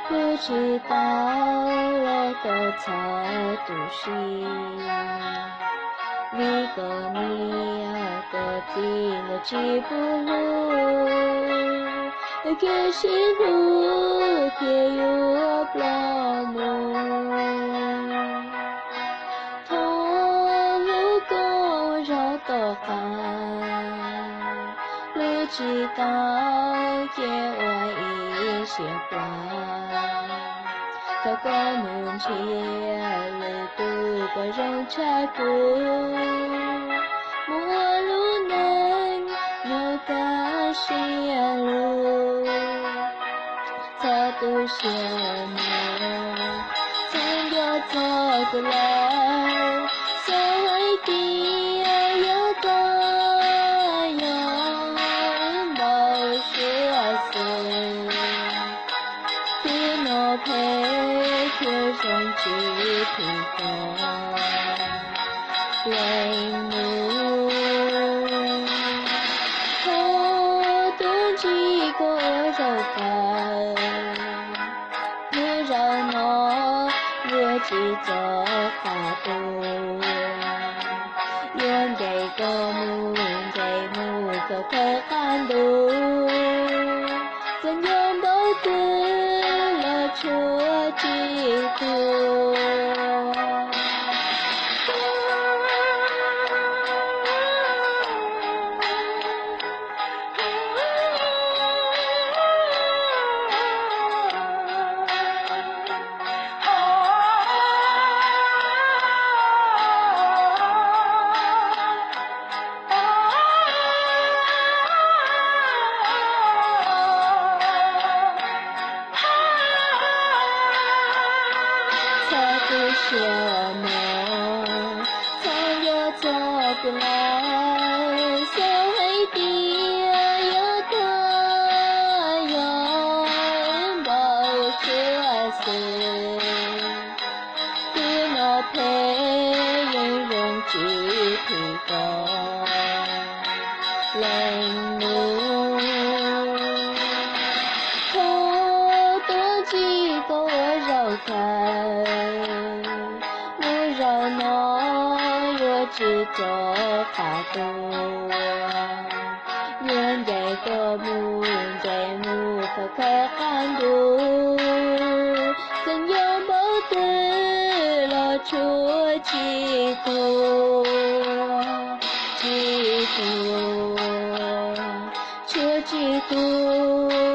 不知道我的草都是你个你要的定了几步路，可是路偏有不路，路公绕个环，路知道给我一些话。这个门前路渡过人柴谷，陌路能有个线路，这都是我曾要走过来，所谓的有个有某说死，别那陪着人去听歌，为母我懂几个肉饭，不让我我去做法度，愿给个母个可汗路，怎样都得了出几度。不是我曾有走过来，所谓的有个有某说死，对我陪人容具体个冷怒，可多几个绕开。只做法度，愿给个母可汗路，怎样不得了出几度，出几度。